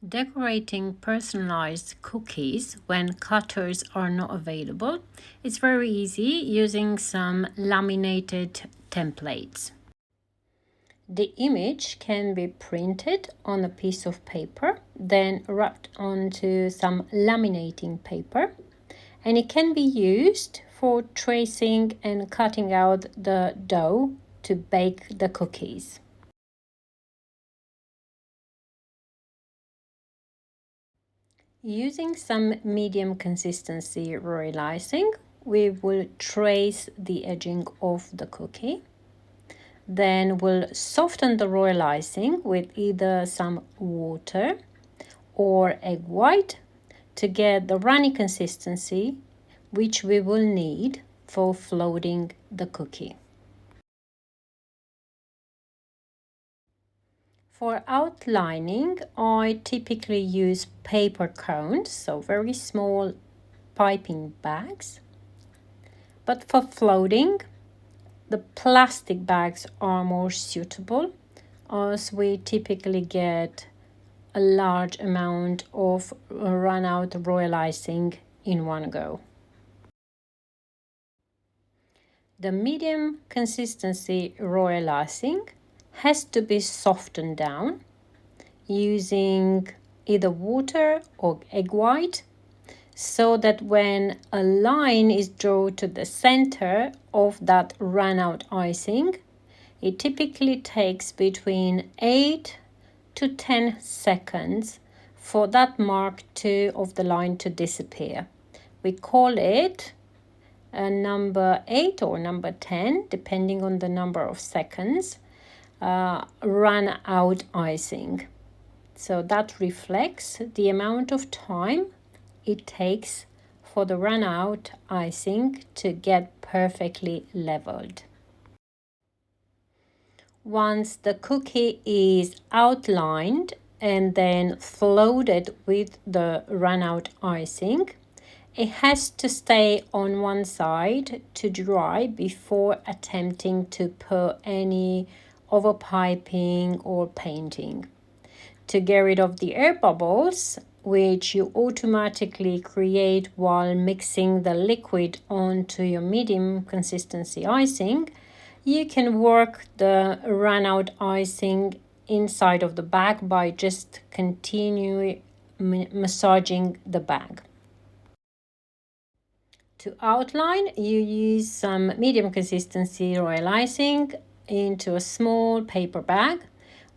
Decorating personalized cookies when cutters are not available is very easy using some laminated templates. The image can be printed on a piece of paper, then wrapped onto some laminating paper, and it can be used for tracing and cutting out the dough to bake the cookies. Using some medium consistency royal icing, we will trace the edging of the cookie. Then we'll soften the royal icing with either some water or egg white to get the runny consistency which we will need for floating the cookie. For outlining, I typically use paper cones, so very small piping bags. But for floating, the plastic bags are more suitable as we typically get a large amount of run out royal icing in one go. The medium consistency royal icing has to be softened down using either water or egg white so that when a line is drawn to the center of that run out icing, it typically takes between 8 to 10 seconds for that mark of the line to disappear. We call it number 8 or number 10, depending on the number of seconds, run out icing. So that reflects the amount of time it takes for the run out icing to get perfectly leveled. Once the cookie is outlined and then floated with the run out icing, it has to stay on one side to dry before attempting to put any overpiping or painting. To get rid of the air bubbles, which you automatically create while mixing the liquid onto your medium consistency icing, you can work the run out icing inside of the bag by just continually massaging the bag. To outline, you use some medium consistency royal icing into a small paper bag,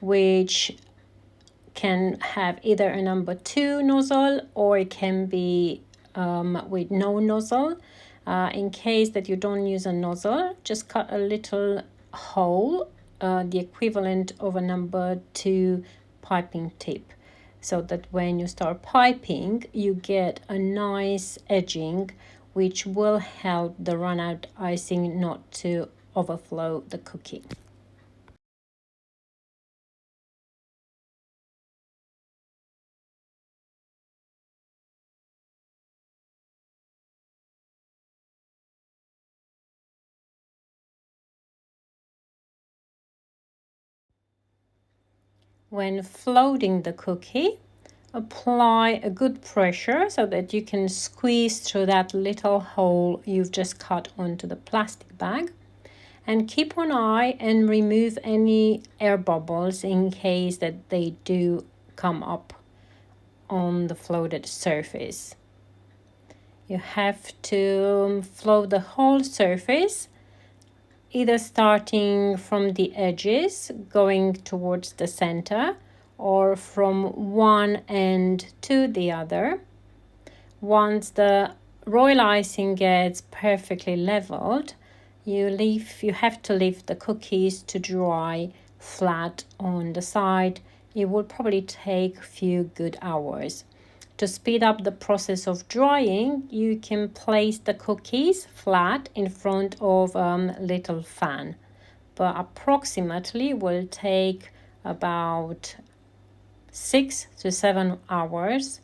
which can have either a number 2 nozzle or it can be with no nozzle. In case that you don't use a nozzle, just cut a little hole, the equivalent of a number 2 piping tip, so that when you start piping, you get a nice edging, which will help the run out icing not to overflow the cookie. When floating the cookie, apply a good pressure so that you can squeeze through that little hole you've just cut onto the plastic bag. And keep an eye and remove any air bubbles in case that they do come up on the floated surface. You have to float the whole surface, either starting from the edges going towards the center or from one end to the other. Once the royal icing gets perfectly leveled, you have to leave the cookies to dry flat on the side. It will probably take a few good hours. To speed up the process of drying, you can place the cookies flat in front of a little fan, but approximately will take about 6 to 7 hours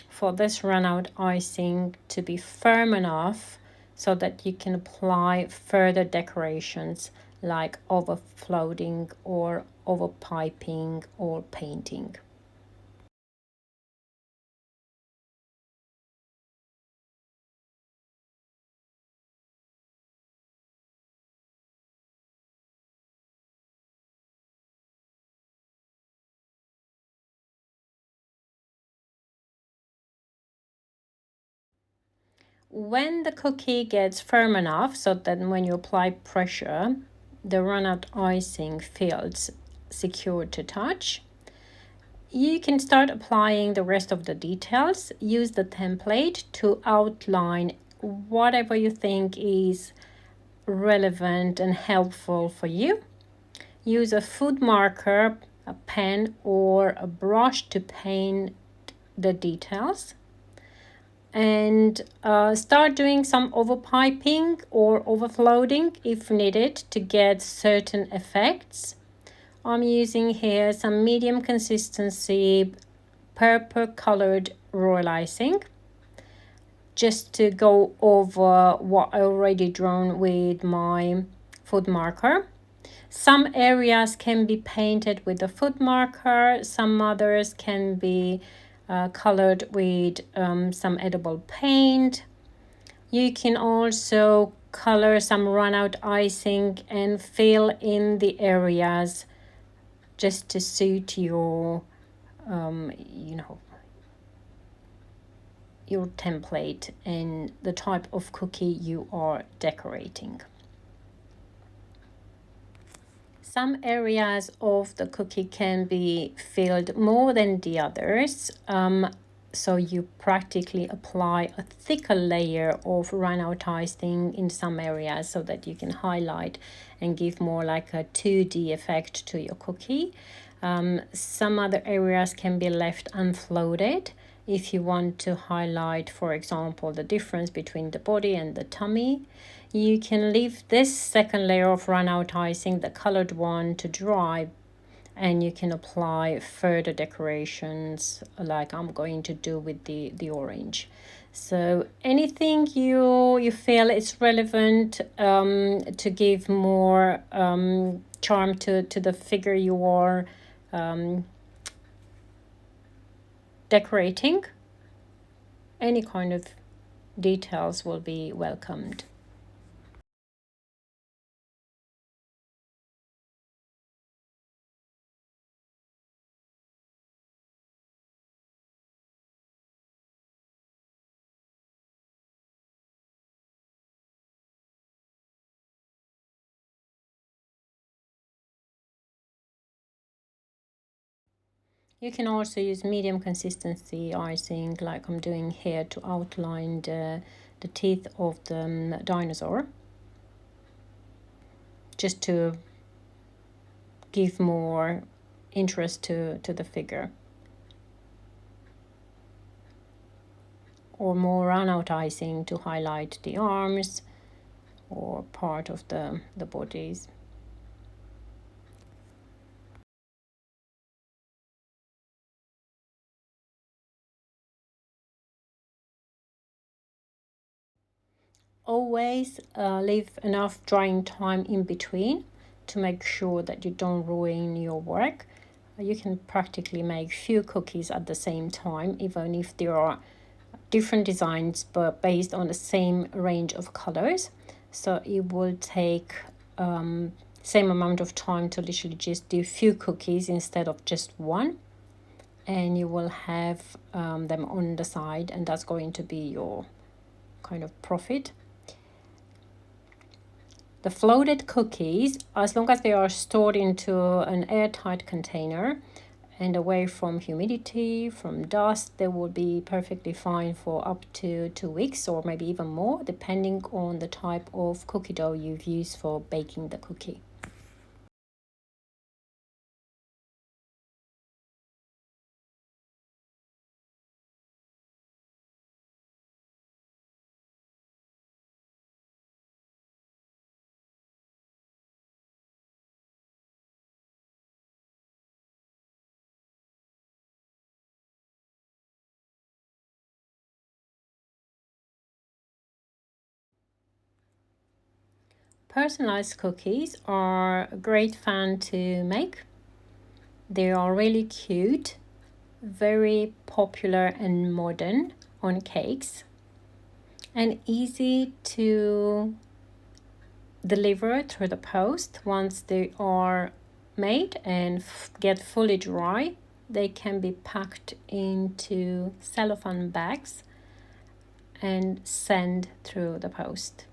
for this run out icing to be firm enough so that you can apply further decorations like overfloating or overpiping or painting. When the cookie gets firm enough so that when you apply pressure, the run-out icing feels secure to touch, you can start applying the rest of the details. Use the template to outline whatever you think is relevant and helpful for you. Use a food marker, a pen, or a brush to paint the details. And start doing some overpiping or overfloating if needed to get certain effects. I'm using here some medium consistency purple colored royal icing just to go over what I already drawn with my food marker. Some areas can be painted with the food marker, some others can be colored with some edible paint. You can also color some run-out icing and fill in the areas just to suit your your template and the type of cookie you are decorating. Some areas of the cookie can be filled more than the others, so you practically apply a thicker layer of run-out icing in some areas so that you can highlight and give more like a 2D effect to your cookie. Some other areas can be left unfloated if you want to highlight, for example, the difference between the body and the tummy. You can leave this second layer of run-out icing, the colored one, to dry, and you can apply further decorations like I'm going to do with the orange. So anything you feel is relevant to give more charm to the figure you are decorating, any kind of details will be welcomed. You can also use medium consistency icing like I'm doing here to outline the teeth of the dinosaur, just to give more interest to the figure. Or more run-out icing to highlight the arms or part of the bodies. Always leave enough drying time in between to make sure that you don't ruin your work. You can practically make few cookies at the same time, even if there are different designs but based on the same range of colors. So it will take same amount of time to literally just do few cookies instead of just one, and you will have them on the side, and that's going to be your kind of profit. The floated cookies, as long as they are stored into an airtight container and away from humidity, from dust, they will be perfectly fine for up to 2 weeks or maybe even more, depending on the type of cookie dough you've used for baking the cookie. Personalized cookies are great fun to make. They are really cute, very popular and modern on cakes, and easy to deliver through the post. Once they are made and get fully dry, they can be packed into cellophane bags and send through the post.